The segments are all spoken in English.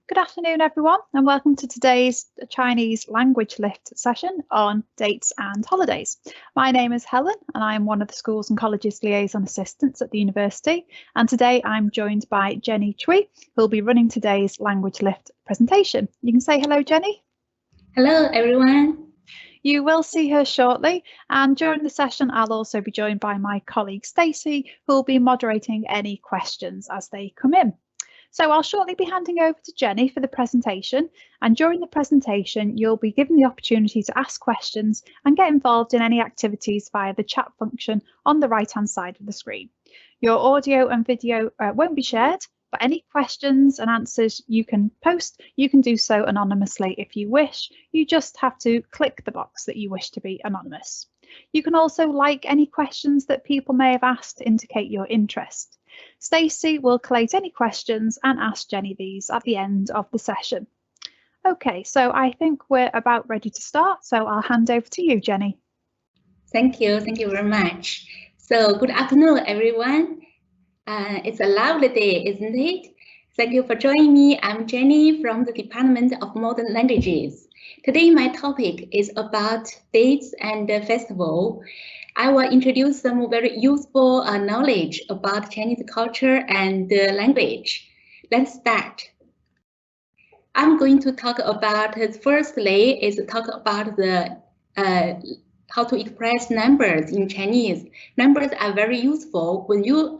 Good afternoon, everyone, and welcome to today's Chinese language lift session on dates and holidays. My name is Helen, and I am one of the Schools and Colleges Liaison Assistants at the university. And today I'm joined by Jenny Cui, who will be running today's language lift presentation. You can say hello, Jenny. Hello, everyone. You will see her shortly, and during the session I'll also be joined by my colleague Stacey, who will be moderating any questions as they come in. So I'll shortly be handing over to Jenny for the presentation, and during the presentation you'll be given the opportunity to ask questions and get involved in any activities via the chat function on the right hand side of the screen. Your audio and video won't be shared, but any questions and answers you can post, you can do so anonymously if you wish. You just have to click the box that you wish to be anonymous. You can also like any questions that people may have asked to indicate your interest. Stacey will collate any questions and ask Jenny these at the end of the session. Okay, so I think we're about ready to start, so I'll hand over to you, Jenny. Thank you very much. So good afternoon, everyone. It's a lovely day, isn't it? Thank you for joining me. I'm Jenny from the Department of Modern Languages. Today my topic is about dates and festival. I will introduce some very useful knowledge about Chinese culture and language. Let's start. I'm going to talk about, firstly, is talk about the how to express numbers in Chinese. Numbers are very useful. When you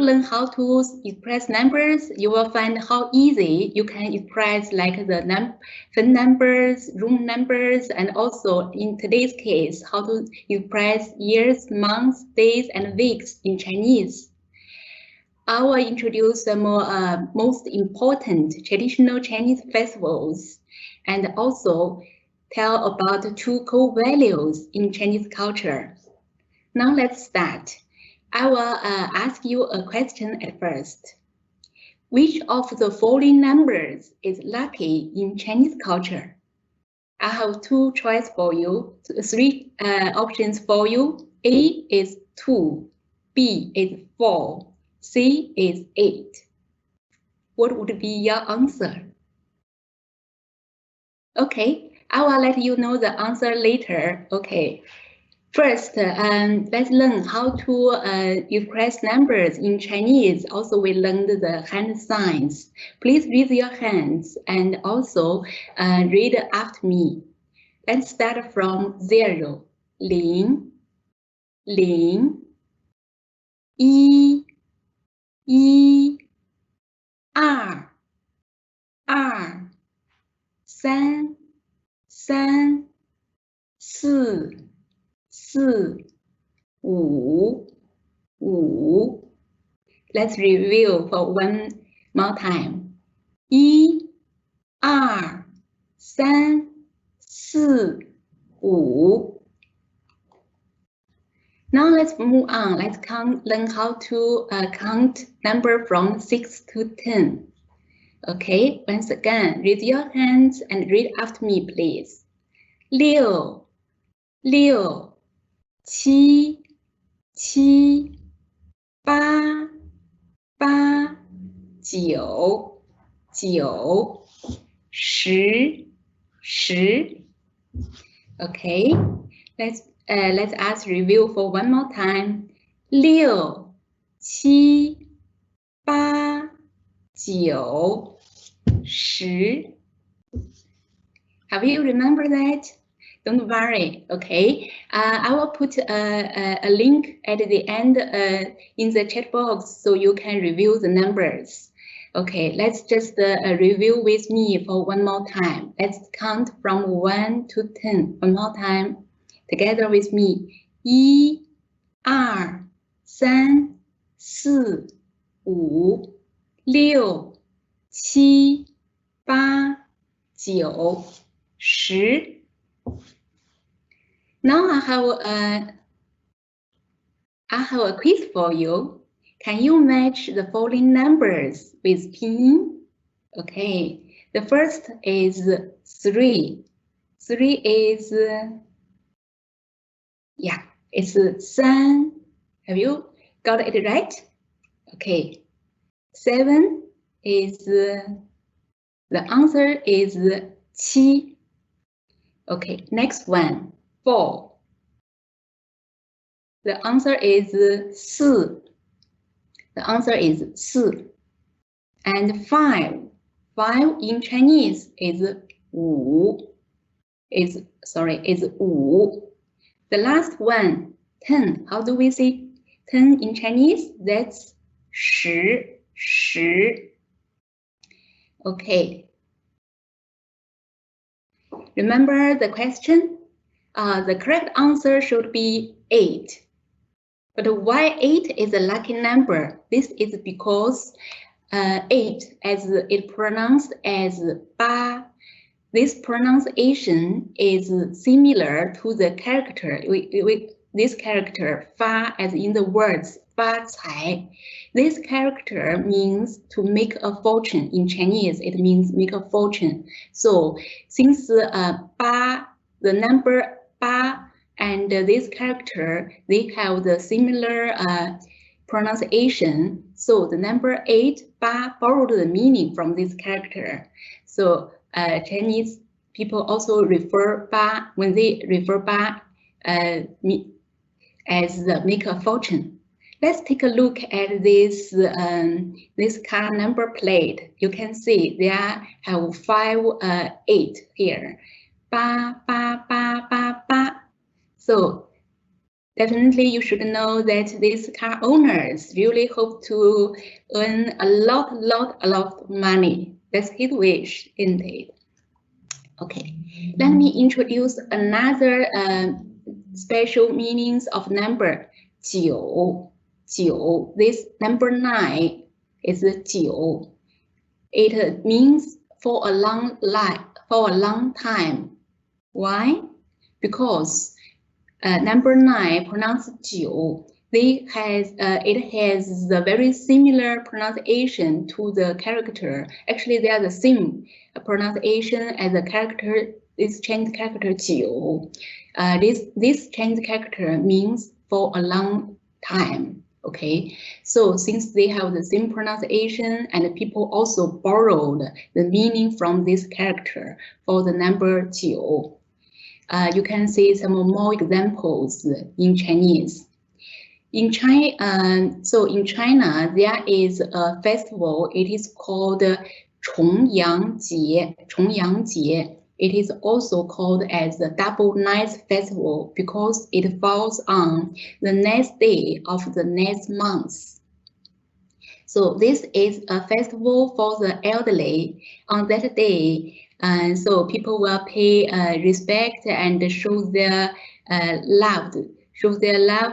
learn how to express numbers, you will find how easy you can express like the phone numbers, room numbers, and also in today's case, how to express years, months, days, and weeks in Chinese. I will introduce the most important traditional Chinese festivals and also tell about two core values in Chinese culture. Now let's start. I will ask you a question at first. Which of the following numbers is lucky in Chinese culture? I have two choices for you, three options for you. A is 2, B is 4, C is 8. What would be your answer? Okay, I will let you know the answer later. Okay. First, let's learn how to express numbers in Chinese. Also, we learned the hand signs. Please raise your hands and also read after me. Let's start from 0, 0, 0, 1, 1, 2, 2, 3, 3, 4, 4, 5, 5. Let's review for one more time. 1, 2, 3, 4, 5. Now let's move on. Let's learn how to count number from 6 to 10. Okay, once again, raise your hands and read after me, please. 6, 6. 7, 7, 8, 8, 9, 9, 10, 10. Okay, let's us review for one more time. 6, 7, 8, 9, 10. Have you remembered that? Don't worry, okay? I will put a link at the end in the chat box so you can review the numbers. Okay, let's just review with me for one more time. Let's count from 1 to 10. One more time, together with me. 1, 2, 3, 4, 5, 6, 7, 8, 9, 10. Now I have a quiz for you. Can you match the following numbers with pinyin? Okay, the first is 3. 3 is it's 3. Have you got it right? Okay. 7 is The answer is 7. Okay, next one, 4. The answer is 4. The answer is 4. And 5. 5 in Chinese is 5. Is 5. The last one, 10. How do we say 10 in Chinese? That's 10. 10. Okay. Remember the question? The correct answer should be 8. But why 8 is a lucky number? This is because 8, as it pronounced as 8, this pronunciation is similar to the character. This character 发, as in the words 发财. This character means to make a fortune. In Chinese, it means make a fortune. So since 8, the number 8 and this character, they have the similar pronunciation. So the number 8, 8, borrowed the meaning from this character. So Chinese people also refer 8, when they refer 8 as make a fortune. Let's take a look at this this car number plate. You can see there have 5, 8 here. 8, 8, 8, 8, 8. So definitely you should know that these car owners really hope to earn a lot of money. That's his wish, indeed. Okay, let me introduce another special meanings of number 9. 9. This number 9 is 9. It means for a long life, for a long time. Why? Because number 9 pronounced 9. It has a very similar pronunciation to the character. Actually, they are the same pronunciation as the character. This changed character 9. This changed character means for a long time. Okay, so since they have the same pronunciation, and people also borrowed the meaning from this character for the number 9. You can see some more examples in Chinese. In China, there is a festival. It is called 重阳节. 重阳节. It is also called as the Double Night Festival because it falls on the next day of the next month. So this is a festival for the elderly. On that day, so people will pay respect and show their love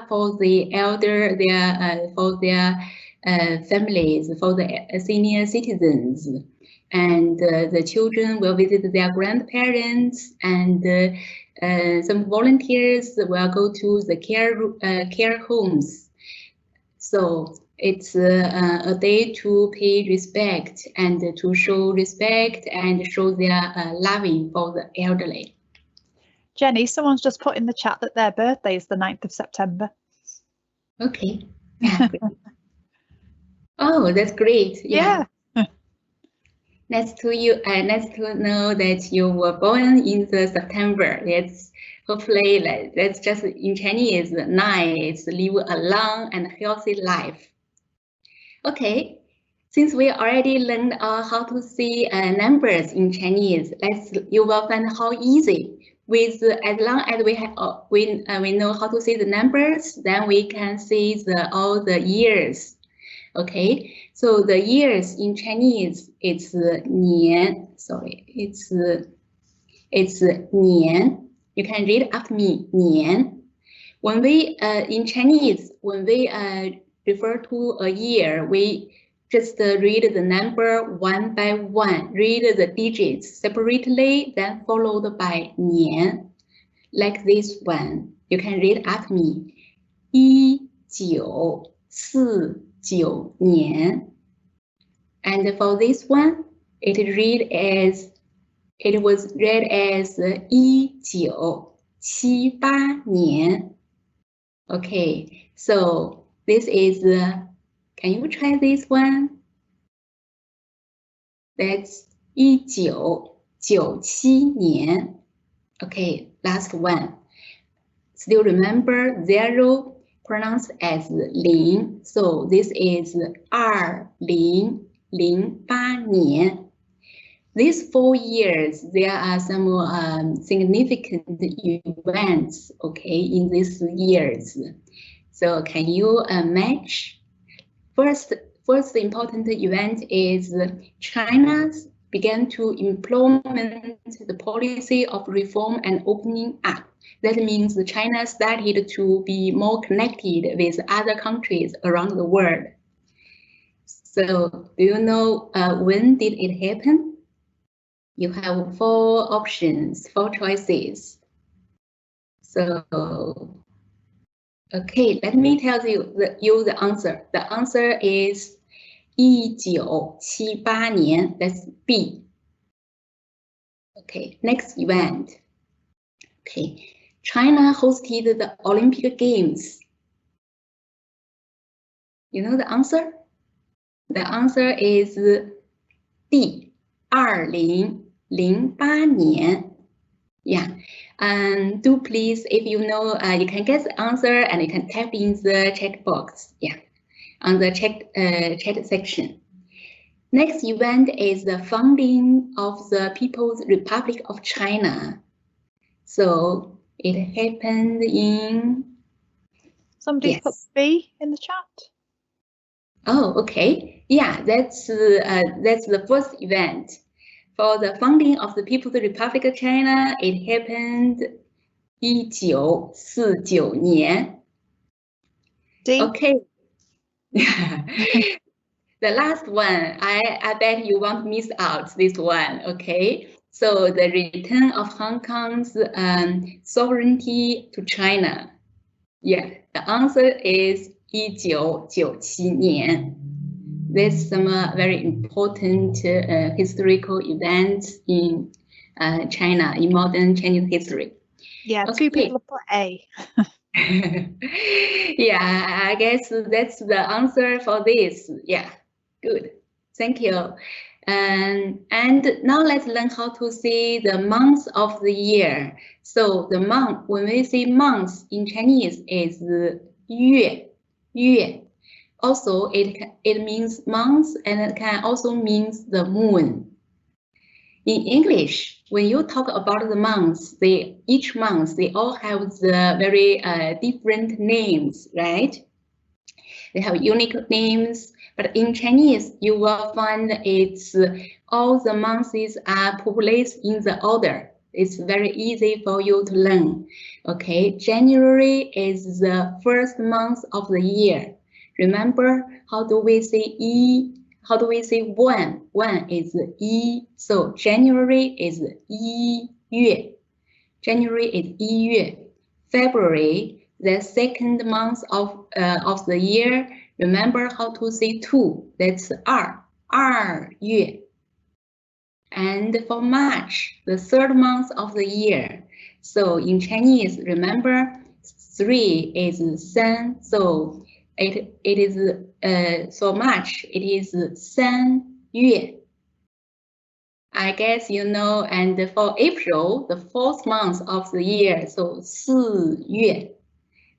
for the elder, for their families, for the senior citizens. And the children will visit their grandparents, and some volunteers will go to the care homes. So it's a day to pay respect and to show respect and show their loving for the elderly. Jenny, someone's just put in the chat that their birthday is the 9th of September. Okay. Yeah. Oh, that's great. Yeah. Nice to know that you were born in the September. Let's just in Chinese, 9 is live a long and healthy life. Okay, since we already learned how to see numbers in Chinese, you will find how easy. As long as we know how to see the numbers, then we can see all the years. Okay, so the years in Chinese, it's 年. Sorry, it's 年. You can read after me, 年. When we in Chinese, when we refer to a year, we just read the number one by one, read the digits separately, then followed by 年. Like this one, you can read after me, 1949年. And for this one, it was read as 1978年. Okay, so this is, can you try this one? That's 1997年. Okay, last one. Still remember 0 pronounced as 0, so this is 2008年. These 4 years, there are some significant events, okay, in these years. So can you match? First important event is China began to implement the policy of reform and opening up. That means China started to be more connected with other countries around the world. So do you know when did it happen? You have 4 options, 4 choices. So, okay, let me tell you the answer. The answer is 1978年, that's B. Okay, next event. Okay, China hosted the Olympic Games. You know the answer? The answer is D, 2008年. Yeah, and do please, if you know, you can guess the answer and you can type in the chat box. Yeah, on the chat section. Next event is the founding of the People's Republic of China. So it happened in. Somebody put B in the chat. Oh, okay. Yeah, that's the first event. For the founding of the People's Republic of China, it happened 1949年. D. Okay. The last one, I bet you won't miss out this one, okay? So the return of Hong Kong's sovereignty to China. Yeah, the answer is 1997年. There's some very important historical events in China, in modern Chinese history. Yeah, okay. 2 people have put A. Yeah, I guess that's the answer for this. Yeah, good. Thank you. And now let's learn how to say the months of the year. So the month, when we say months in Chinese, is 月. Also, it means months, and it can also means the moon. In English, when you talk about the months, each month, they all have the very different names, right? They have unique names, but in Chinese, you will find it's all the months are placed in the order. It's very easy for you to learn. Okay, January is the first month of the year. Remember, how do we say how do we say one? One is 一, so January is 一月. January is 一月. February, the second month of the year. Remember how to say two? That's 二月. And for March, the third month of the year. So in Chinese, remember 3 is 三, so it is so March, it is 3月. I guess you know, and for April, the fourth month of the year, so 4月.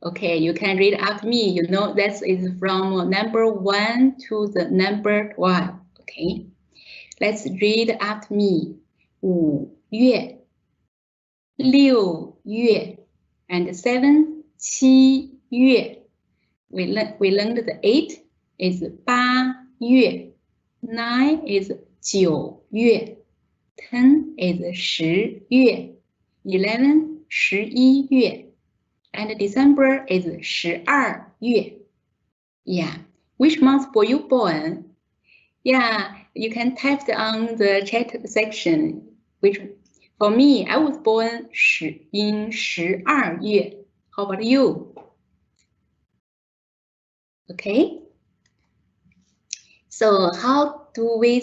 Okay, you can read after me. You know that is from number 1 to the number 12. Okay, let's read after me. 5月, 6月, and 7, 7月. We learned the 8 is 8月, 9 is 9月, 10 is 10月, 11 11月, and December is 12月. Yeah, which month were you born? Yeah, you can type on the chat section. Which, for me, I was born in 12月. How about you? Okay. So how do a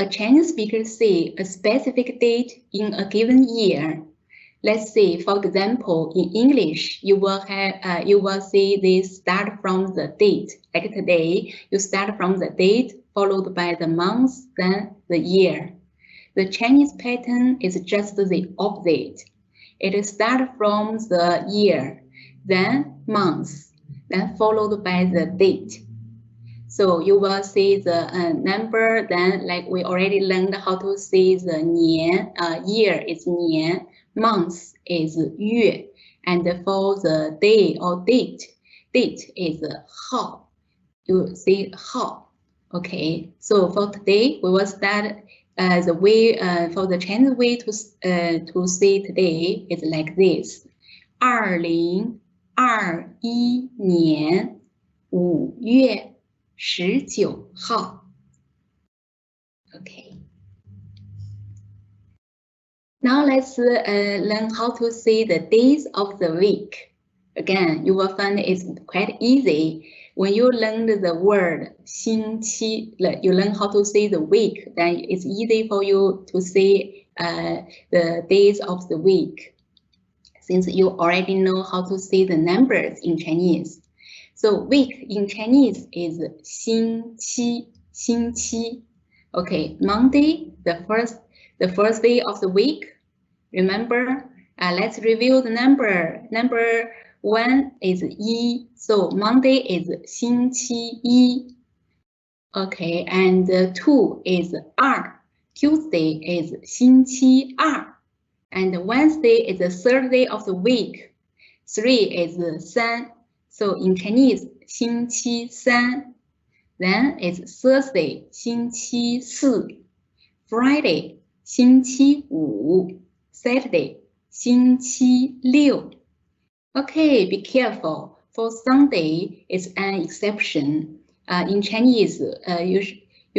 Chinese speaker say a specific date in a given year? Let's say, for example, in English, you will say they start from the date. Like today, you start from the date followed by the month, then the year. the Chinese pattern is just the opposite. It starts from the year, then month, then followed by the date. So you will see the number, then like we already learned how to say the 年, year is 年, month is 月, and for the day or date is 号. You see 号. Okay, so for today we will start the way for the Chinese way to say today is like this: 2021年5月19号. Okay. Now let's learn how to say the days of the week. Again, you will find it's quite easy. When you learn the word 星期, you learn how to say the week, then it's easy for you to say the days of the week, since you already know how to say the numbers in Chinese. So week in Chinese is 星期, 星期. Okay, Monday, the first day of the week. Remember, let's review the number. Number 1 is 1, so Monday is 星期一. Okay, and 2 is 2. Tuesday is 星期二. And Wednesday is the third day of the week. 3 is 3. So in Chinese, 星期三. Then it's Thursday, 星期四. Friday, 星期五. Saturday, 星期六. Okay, be careful. For Sunday, it's an exception. In Chinese, you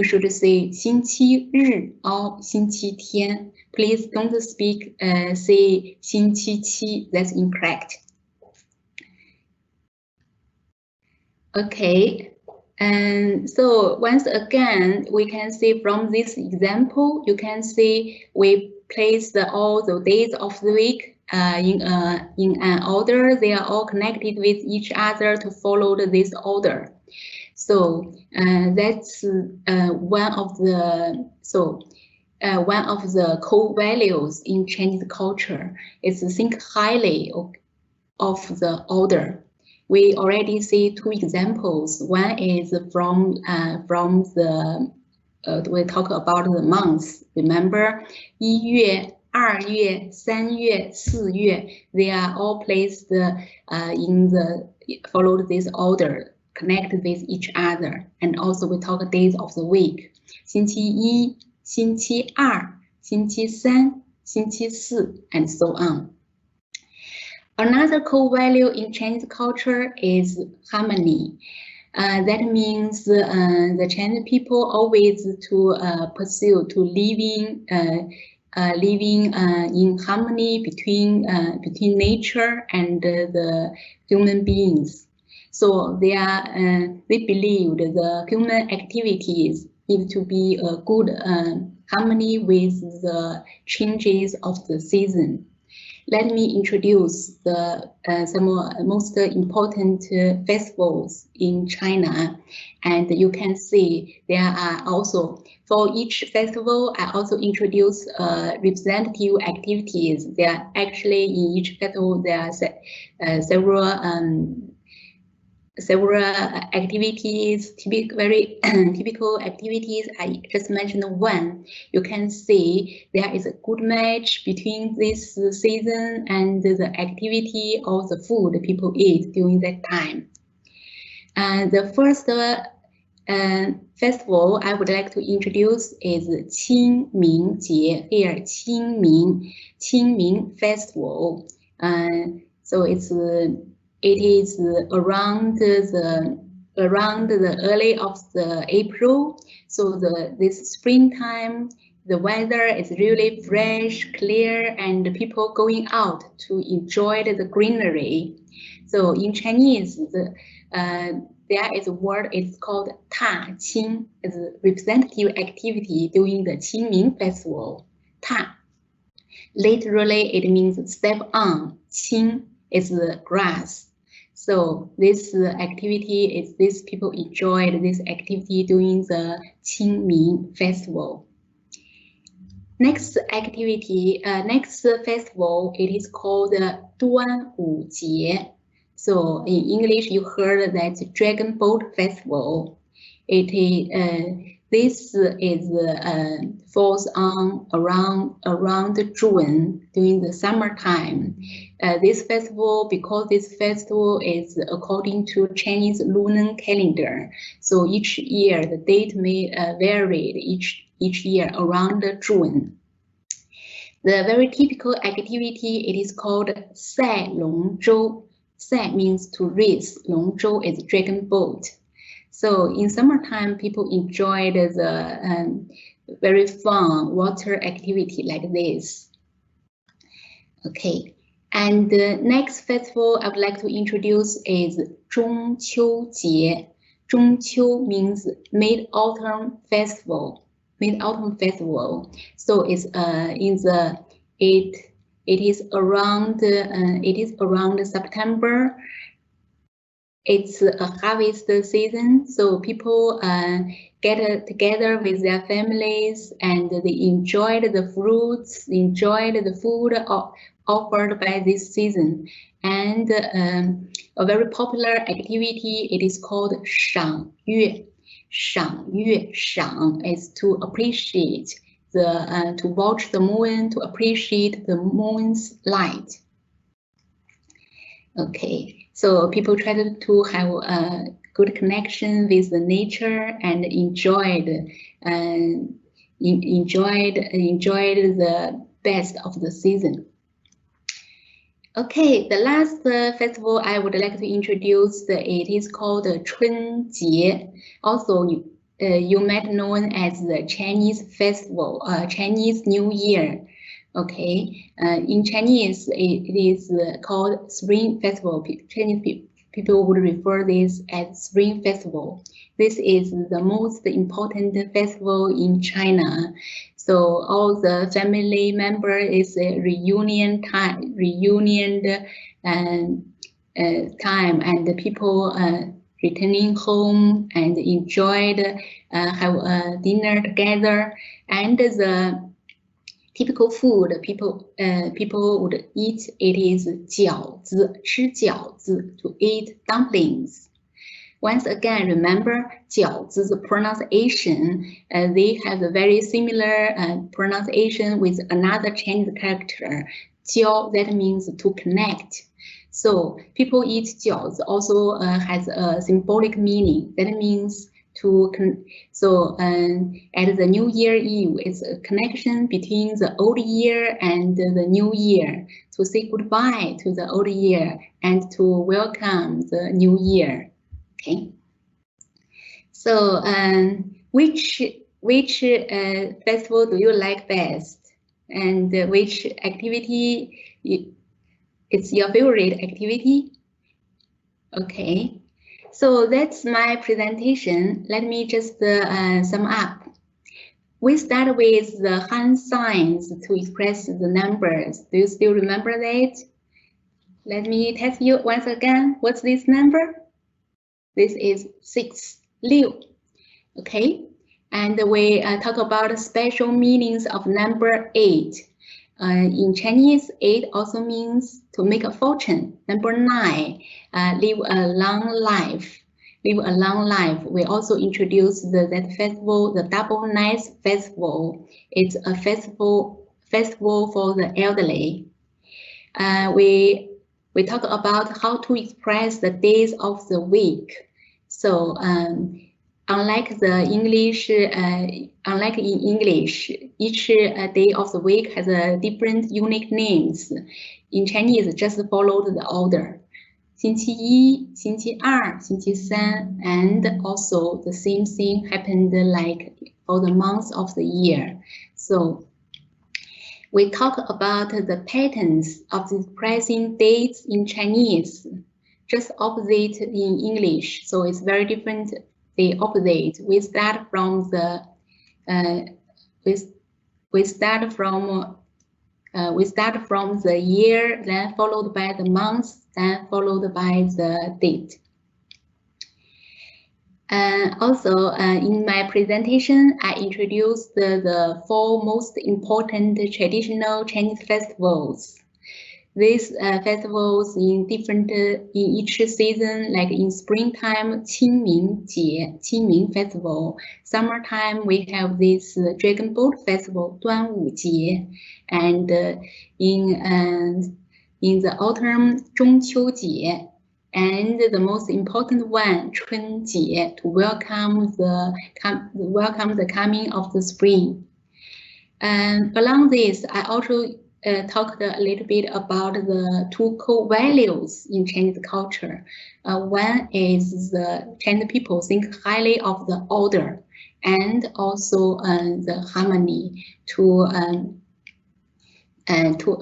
should say 星期日 or 星期天. Please don't say 星期七. That's incorrect. Okay, and so once again, we can see from this example, you can see we place all the days of the week in an order. They are all connected with each other to follow this order. So that's one of the core values in Chinese culture is to think highly of the order. We already see 2 examples. One is from the we talk about the months. Remember, 1月, 2月, 3月, 4月. They are all placed followed this order, connected with each other. And also we talk days of the week. 星期一, 星期二, 星期三, 星期四, and so on. Another core value in Chinese culture is harmony. That means the Chinese people always pursue to living in harmony between nature and the human beings. So they believe the human activities need to be a good harmony with the changes of the season. Let me introduce some most important festivals in China, and you can see there are also, for each festival, I also introduce representative activities. There are actually in each festival there are several activities, very typical activities. I just mentioned one. You can see there is a good match between this season and the activity or the food people eat during that time. The first festival I would like to introduce is Qingming Jie, here Qingming Festival. So it is around the early of the April. So this springtime, the weather is really fresh, clear, and people going out to enjoy the greenery. So in Chinese, there is a word, it's called Ta Qing, it's a representative activity during the Qingming Festival. Ta. Literally, it means step on. Qing is the grass. So this activity is these people enjoyed this activity during the Qingming Festival. Next activity, next festival, it is called 端午节. So in English, you heard that Dragon Boat Festival. It is this is falls on around June during the summertime. This festival, because this festival is according to Chinese lunar calendar, so each year the date may vary each year around June. The very typical activity, it is called 赛龙舟. 赛 means to race, 龙舟 is dragon boat. So in summertime, people enjoy the very fun water activity like this. Okay, and the next festival I would like to introduce is 中秋节. 中秋 means MidAutumn Festival. MidAutumn Festival. So it's it is around September. It's a harvest season, so people get together with their families and they enjoyed the fruits, enjoyed the food offered by this season. And a very popular activity, it is called 赏月. 赏月, 赏 is to appreciate to watch the moon, to appreciate the moon's light. Okay, so people try to have a good connection with the nature and enjoyed the best of the season. Okay, the last festival I would like to introduce, it is called 春节. Also, you might know it as the Chinese festival, Chinese New Year. Okay, in Chinese, it is called Spring Festival. Chinese people would refer this as Spring Festival. This is the most important festival in China. So all the family member is a reunion time, time, and the people returning home and enjoyed have a dinner together, and the typical food people would eat, it is 饺子, 吃饺子, to eat dumplings. Once again, remember 饺子 the pronunciation, they have a very similar pronunciation with another Chinese character, 交, that means to connect. So people eat 饺子 also has a symbolic meaning. That means to at the New Year Eve, it's a connection between the old year and the new year, to say goodbye to the old year and to welcome the new year. Okay. So which festival do you like best, and which activity it's your favorite activity? Okay. So that's my presentation. Let me just sum up. We start with the hand signs to express the numbers. Do you still remember that? Let me test you once again. What's this number? This is 6, 6. Okay. And we talk about special meanings of number 8. In Chinese, 8 also means to make a fortune. Number 9, live a long life. Live a long life. We also introduced that festival, the Double Nights Festival. It's a festival for the elderly. We talk about how to express the days of the week. So unlike in English, each day of the week has a different unique names. In Chinese, just followed the order. 星期一, 星期二, 星期三, and also the same thing happened like for the months of the year. So we talk about the patterns of expressing dates in Chinese, just opposite in English. So it's very different. The opposite. We start from the year, then followed by the month, then followed by the date. Also, in my presentation, I introduced the 4 most important traditional Chinese festivals. These festivals in each season, like in springtime, Qingming Festival. Summertime, we have this Dragon Boat Festival, 端午节, and in the autumn, 中秋节. And the most important one, 春节, to welcome the coming of the spring. And along this, I also talked a little bit about the 2 core values in Chinese culture. One is the Chinese people think highly of the order, and also the harmony to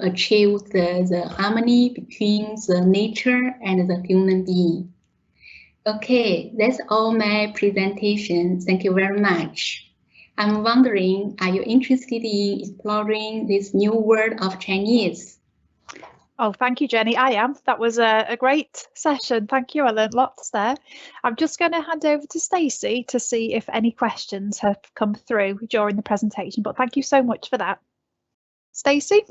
achieve the harmony between the nature and the human being. Okay, that's all my presentation. Thank you very much. I'm wondering, are you interested in exploring this new world of Chinese? Oh, thank you, Jenny. I am. That was a great session. Thank you. I learned lots there. I'm just going to hand over to Stacey to see if any questions have come through during the presentation, but thank you so much for that. Stacey?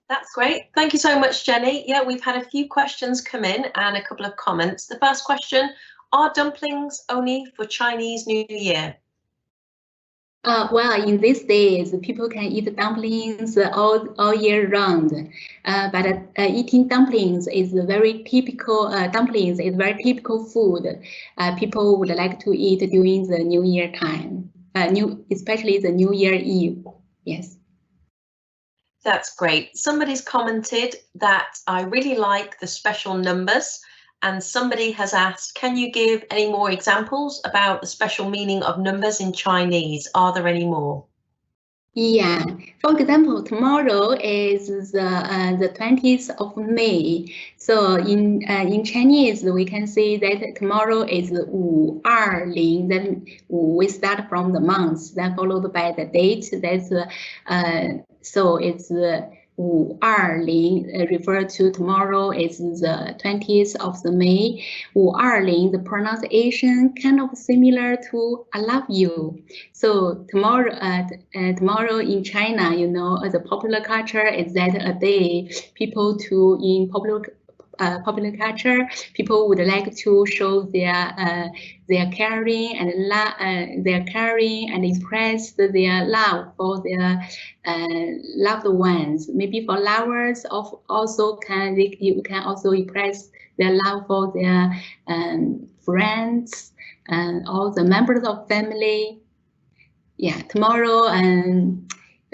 That's great. Thank you so much, Jenny. Yeah, we've had a few questions come in and a couple of comments. The first question, are dumplings only for Chinese New Year? Well, in these days, people can eat dumplings all year round. But eating dumplings is very typical. Dumplings is very typical food. People would like to eat during the New Year time. Especially the New Year Eve. Yes. That's great. Somebody's commented that I really like the special numbers, and somebody has asked, can you give any more examples about the special meaning of numbers in Chinese? Are there any more? Yeah, for example, tomorrow is the 20th of May. So in Chinese, we can say that tomorrow is 520. Then we start from the month, then followed by the date. That's so it's 520 referred to tomorrow is the 20th of the May. 520, the pronunciation kind of similar to I love you. So tomorrow in China, you know, the popular culture is that a day people in popular culture, people would like to show their caring and express their love for their loved ones. Maybe for lovers, you can also express their love for their friends and all the members of family. Yeah, tomorrow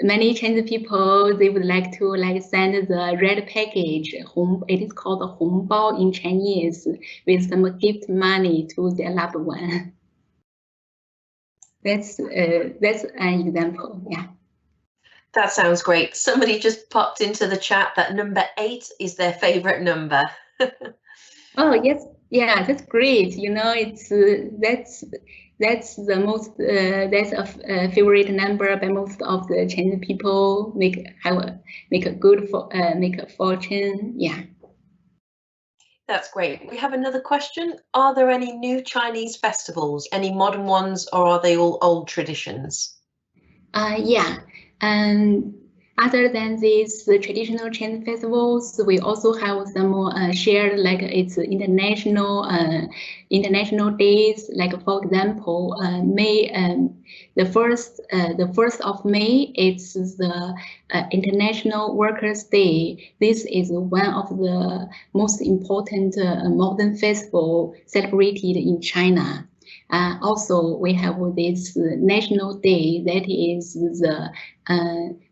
many Chinese people, they would like to send the red package. It is called a 红包 in Chinese, with some gift money to their loved one. That's an example. Yeah. That sounds great. Somebody just popped into the chat that number 8 is their favorite number. Oh yes, yeah, that's great. You know, it's that's the most that's a favorite number by most of the Chinese people. Make a fortune. Yeah. That's great. We have another question. Are there any new Chinese festivals? Any modern ones, or are they all old traditions? Yeah. Other than these traditional Chinese festivals, we also have some more shared, like it's international days. Like for example, May the first of May, it's the International Workers' Day. This is one of the most important modern festival celebrated in China. Also, we have this national day that is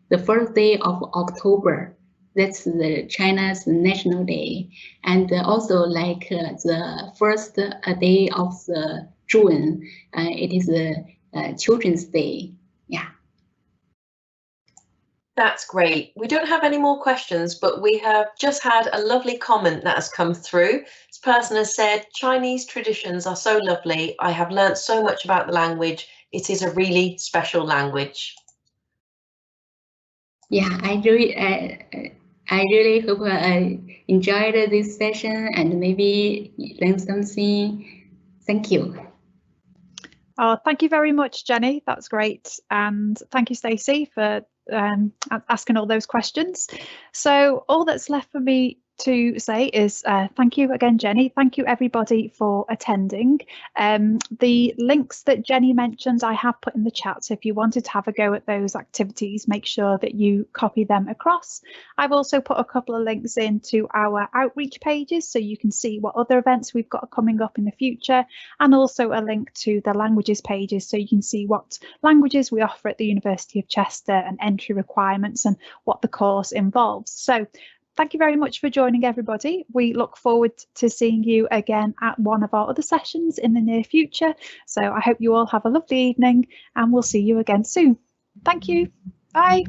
the first day of October. That's the China's national day. And also like the first day of the June, it is the Children's Day. Yeah. That's great. We don't have any more questions, but we have just had a lovely comment that has come through. This person has said, Chinese traditions are so lovely. I have learnt so much about the language. It is a really special language. Yeah, I really hope I enjoyed this session and maybe learned something. Thank you. Oh, thank you very much, Jenny. That's great. And thank you, Stacey, for asking all those questions. So all that's left for me to say is thank you again, Jenny. Thank you, everybody, for attending. The links that Jenny mentioned, I have put in the chat. So if you wanted to have a go at those activities, make sure that you copy them across. I've also put a couple of links into our outreach pages so you can see what other events we've got coming up in the future, and also a link to the languages pages so you can see what languages we offer at the University of Chester and entry requirements and what the course involves. So thank you very much for joining, everybody. We look forward to seeing you again at one of our other sessions in the near future. So I hope you all have a lovely evening and we'll see you again soon. Thank you. Bye.